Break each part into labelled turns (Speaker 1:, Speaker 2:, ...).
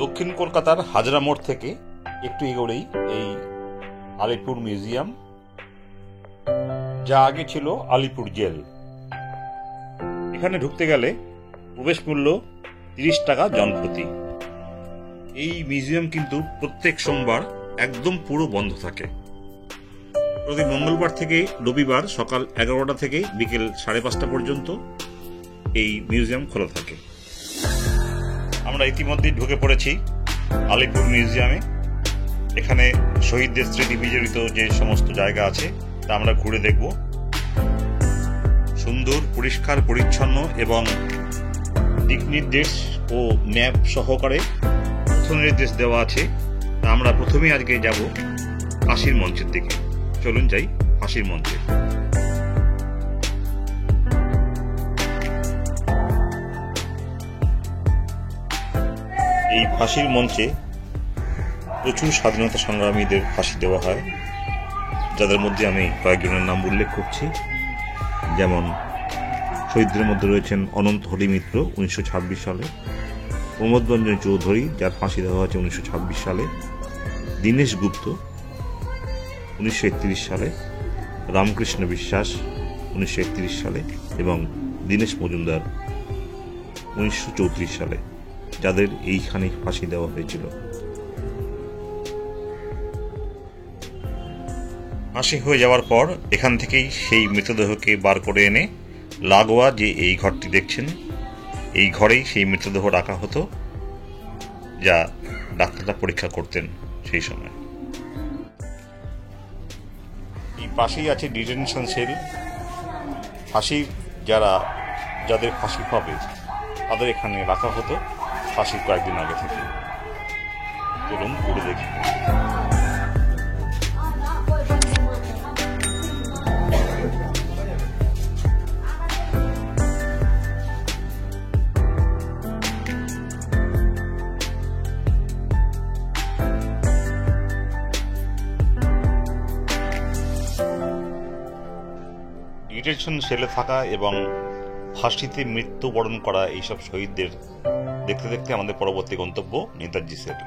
Speaker 1: দক্ষিণ কলকাতার হাজরা মোড় থেকে একটু এগোলেই এই আলিপুর মিউজিয়াম, যা আগে ছিল আলিপুর জেল। এখানে ঢুকতে গেলে প্রবেশ মূল্য 30 টাকা জনপ্রতি। এই মিউজিয়াম কিন্তু প্রত্যেক সোমবার একদম পুরো বন্ধ থাকে। প্রতি মঙ্গলবার থেকে রবিবার সকাল 11টা থেকে বিকেল 5:30 পর্যন্ত এই মিউজিয়াম খোলা থাকে। আমরা ইতিমধ্যেই ঢুকে পড়েছি আলিপুর মিউজিয়ামে। এখানে শহীদদের স্মৃতি বিজড়িত যে সমস্ত জায়গা আছে তা আমরা ঘুরে দেখব। সুন্দর, পরিষ্কার, পরিচ্ছন্ন এবং দিক নির্দেশ ও ম্যাপ সহকারে পথ নির্দেশ দেওয়া আছে। তা আমরা প্রথমেই আজকে যাব ফাঁসির মঞ্চের দিকে। চলুন যাই ফাঁসির মঞ্চে। এই ফাঁসির মঞ্চে প্রচুর স্বাধীনতা সংগ্রামীদের ফাঁসি দেওয়া হয়, যাদের মধ্যে আমি কয়েকজনের নাম উল্লেখ করছি। যেমন শহীদদের মধ্যে রয়েছেন অনন্ত হরি মিত্র 1926 সালে, প্রমোদ রঞ্জন চৌধুরী যার ফাঁসি দেওয়া হয়েছে 1926 সালে, দীনেশ গুপ্ত 1931 সালে, রামকৃষ্ণ বিশ্বাস 1931 সালে এবং দীনেশ মজুমদার 1934 সালে, যাদের এইখানে ফাঁসি দেওয়া হয়েছিল। ফাঁসি হয়ে যাওয়ার পর এখান থেকেই সেই মৃতদেহকে বার করে এনে লাগোয়া যে এই ঘরটি দেখছেন, এই ঘরেই সেই মৃতদেহ রাখা হতো, যা ডাক্তাররা পরীক্ষা করতেন সেই সময়। এই পাশেই আছে ডিটেনশন সেল। ফাঁসি যাদের ফাঁসি হবে তাদের এখানে রাখা হতো ফাঁসির কয়েকদিন আগে থেকে। চলুন ঘুরে দেখি। ডিটেনশন সেলে থাকা এবং ফাঁসিতে মৃত্যুবরণ করা এইসব শহীদদের দেখতে দেখতে আমাদের পরবর্তী গন্তব্য নেতাজি সেল।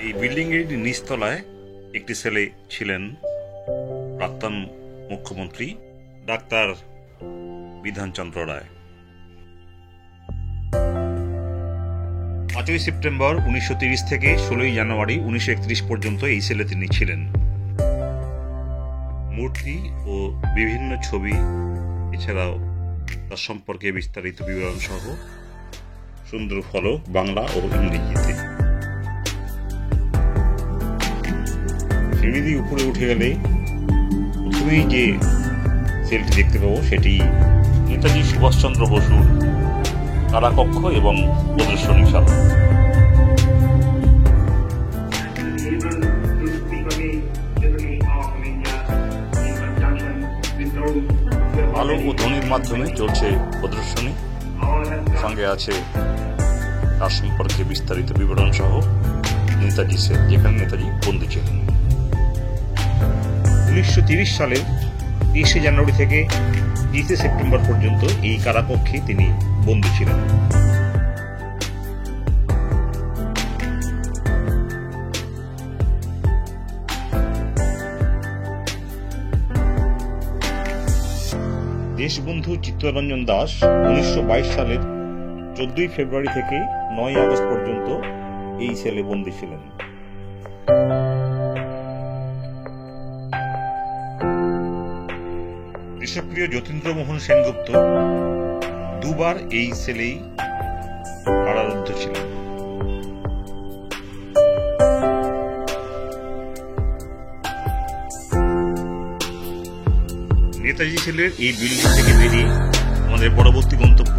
Speaker 1: এই বিল্ডিং এর নিচতলায় একটি সেলে ছিলেন প্রাক্তন মুখ্যমন্ত্রী ডাক্তার বিধানচন্দ্র রায়। 5ই সেপ্টেম্বর 1930 থেকে 16ই জানুয়ারি 1931 পর্যন্ত এই সেলে তিনি ছিলেন। মূর্তি ও বিভিন্ন ছবি, এছাড়াও তার সম্পর্কে বিস্তারিত বিবরণ সহ সুন্দর ফলক বাংলা ও ইংরেজিতে। সিঁড়ি দিয়ে উপরে উঠে গেলে প্রথমেই যে সেলটি দেখতে পাবো সেটি নেতাজি সুভাষচন্দ্র বসুর কারাকক্ষ এবং প্রদর্শনীশালা। আলো ও ধ্বনির মাধ্যমে চলছে প্রদর্শনী, সঙ্গে আছে তার সম্পর্কে বিস্তারিত বিবরণ সহ নেতাজি সেল, যেখানে নেতাজি বন্দী ছিলেন। 1930 সালের 30 জানুয়ারি থেকে 30 সেপ্টেম্বর পর্যন্ত এই কারাকক্ষে তিনি বন্দী ছিলেন। দেশবন্ধু চিত্তরঞ্জন দাস 1922 সালের 14ই ফেব্রুয়ারি থেকে 9ই আগস্ট পর্যন্ত এই সেলে বন্দী ছিলেন। দেশপ্রিয় যতীন্দ্রমোহন সেনগুপ্ত দুবার এই সেলেই কারারুদ্ধ ছিলেন। নেতাজি সেলের এই বিল্ডিং থেকে বেরিয়ে আমাদের পরবর্তী গন্তব্য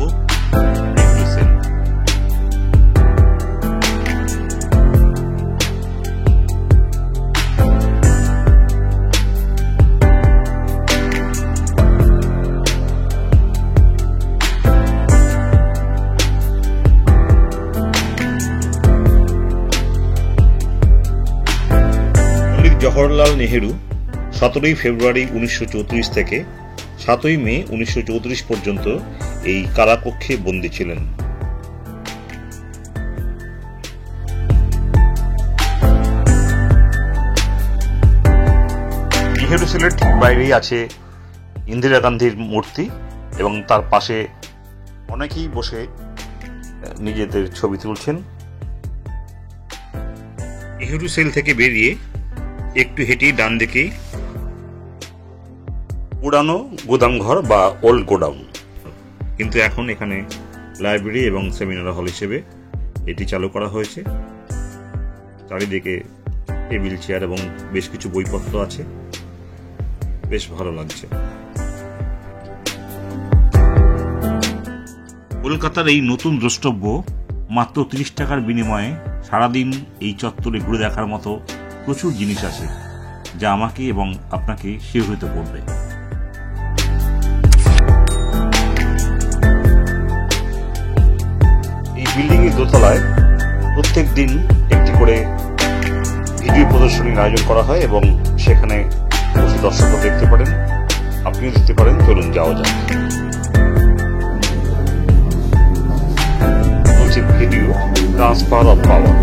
Speaker 1: নেহরু সেল। জওহরলাল নেহেরু 17ই ফেব্রুয়ারি 1934 থেকে 7ই মে 1934 পর্যন্ত এই কারাকক্ষে বন্দী ছিলেন। নেহেরু সেলের ঠিক বাইরেই আছে ইন্দিরা গান্ধীর মূর্তি এবং তার পাশে অনেকেই বসে নিজেদের ছবি তুলছেন। নেহেরু সেল থেকে বেরিয়ে একটু হেঁটে ডান দিকে পুরানো গুদামঘর বা ওল্ড গোডাউন, কিন্তু এখন এখানে লাইব্রেরি এবং সেমিনার হল হিসেবে এটি চালু করা হয়েছে। চারিদিকে টেবিল চেয়ার এবং বেশ কিছু বইপত্র আছে, বেশ ভালো লাগছে। কলকাতার এই নতুন দ্রষ্টব্য মাত্র 30 টাকার বিনিময়ে সারাদিন এই চত্বরে ঘুরে দেখার মতো প্রচুর জিনিস আছে, যা আমাকে এবং আপনাকে শিহরিত করবে। এই বিল্ডিং এর দোতলায় প্রত্যেক দিন একটি করে ভিডিও প্রদর্শনীর আয়োজন করা হয় এবং সেখানে বসে দর্শকরা দেখতে পারেন, আপনিও দেখতে পারেন। চলুন যাওয়া যাক। বলছি ভিডিও ট্রান্সফার অফ পাওয়ার।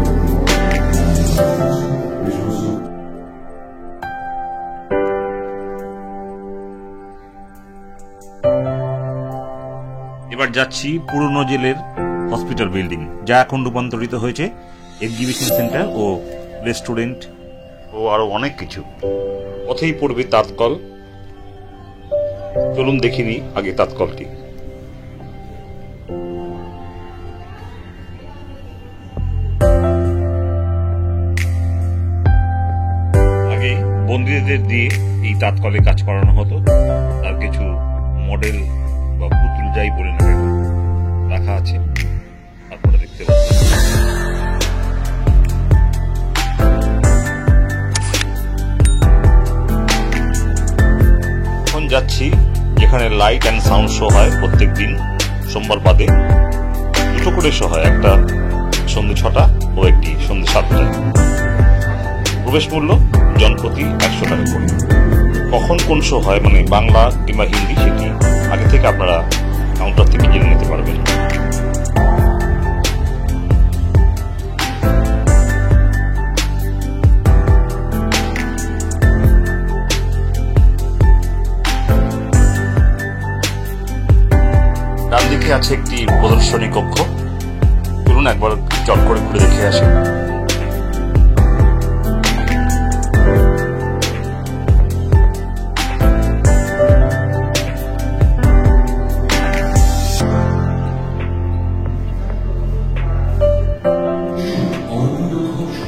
Speaker 1: এবার যাচ্ছি পুরনো জেলের হসপিটাল বিল্ডিং, যা এখন রূপান্তরিত হয়েছে এক্সিবিশন সেন্টার ও রেস্টুরেন্ট ও আরো অনেক কিছু। পথেই পড়বে তাঁতকল। চলুন দেখিনি আগে তাঁতকলটি। আগে বন্দীদের দিয়ে এই তাঁতকলে কাজ করানো হতো। তার কিছু মডেল বা পুতুল যাই বলে না কেন রাখা আছে, তারপরে দেখতে পাচ্ছি। এখন যাচ্ছি যেখানে লাইট অ্যান্ড সাউন্ড শো হয় প্রত্যেক দিন সোমবার বাদে। দুটো করে শো হয়, একটা সন্ধ্যে 6টা ও একটি সন্ধ্যে 7টায়। প্রবেশ মূল্য জনপ্রতি 100 টাকা করে। কখন কোন শো হয় মানে বাংলা কিংবা হিন্দি, সেটি আগে থেকে আপনারা কাউন্টার থেকে জেনে নিতে পারবেন। ডান দিকে আছে একটি প্রদর্শনী কক্ষ। চলুন একবার চট করে ঘুরে দেখে আসি।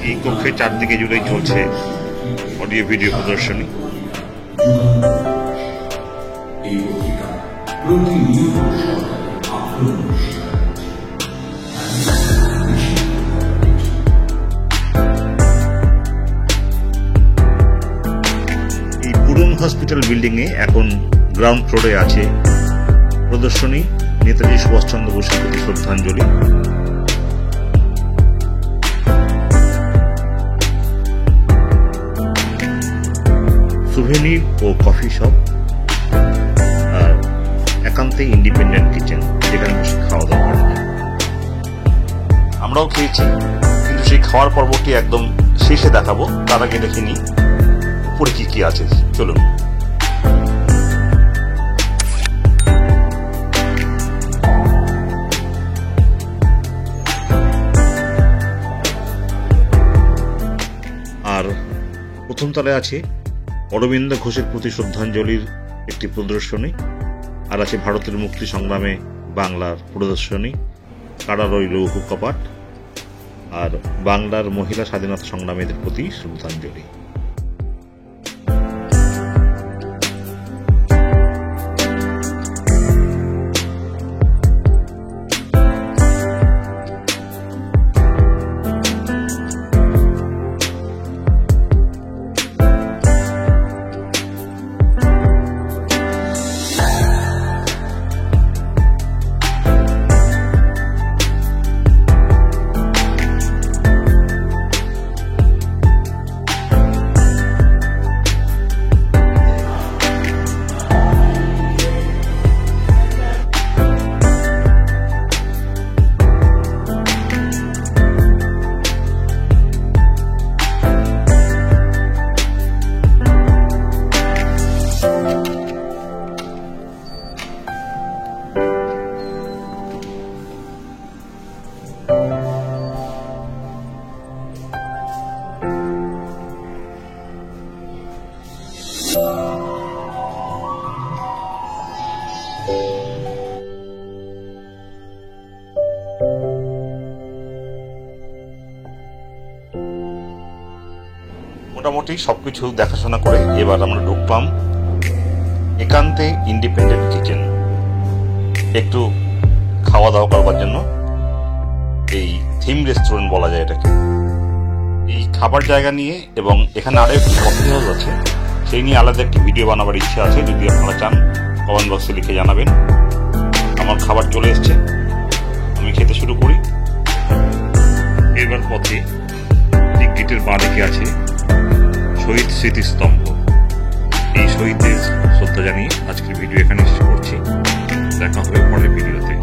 Speaker 1: এই কক্ষের চারদিকে জুড়েই চলছে অডিও ভিডিও প্রদর্শনী। এই পুরনো হসপিটাল বিল্ডিং এ এখন গ্রাউন্ড ফ্লোরে আছে প্রদর্শনী নেতাজি সুভাষচন্দ্র বোসের প্রতি শ্রদ্ধাঞ্জলি। সুভেনির ও কফি শপ আর একান্তে ইন্ডিপেন্ডেন্ট কিচেন, যেখানে বসে খাওয়া দাওয়া করা যায়। আমরাও খেয়েছি, কিন্তু সেই খাওয়ার পর্বটি একদম শেষে দেখাবো। তার আগে দেখে নিই উপরে কি কি আছে। চলুন। আর প্রথম তলায় আছে অরবিন্দ ঘোষের প্রতি শ্রদ্ধাঞ্জলির একটি প্রদর্শনী, আর আছে ভারতের মুক্তি সংগ্রামে বাংলার প্রদর্শনী, কারারই লৌহ কপাট, আর বাংলার মহিলা স্বাধীনতা সংগ্রামীদের প্রতি শ্রদ্ধাঞ্জলি। মোটামুটি সবকিছু দেখাশোনা করে এবার আমরা ঢুকলাম একান্তে ইন্ডিপেন্ডেন্ট কিচেন, একটু খাওয়া দাওয়া করবার জন্য। এই থিম রেস্টুরেন্ট বলা যায় এটাকে। এই খাবার জায়গা নিয়ে এবং এখানে আরো একটি কফি হাউস আছে, সেই নিয়ে আলাদা একটি ভিডিও বানাবার ইচ্ছা আছে। যদি আপনারা চান কমেন্ট বক্সে লিখে জানাবেন। আমার খাবার চলে এসছে, আমি খেতে শুরু করি। এবার পথে গেটের বাঁ দিকে আছে শহীদ স্মৃতিস্তম্ভ। এই শহীদদের শ্রদ্ধা জানিয়ে আজকের ভিডিও এখানে শেষ করছি। দেখা হবে পরের ভিডিওতে।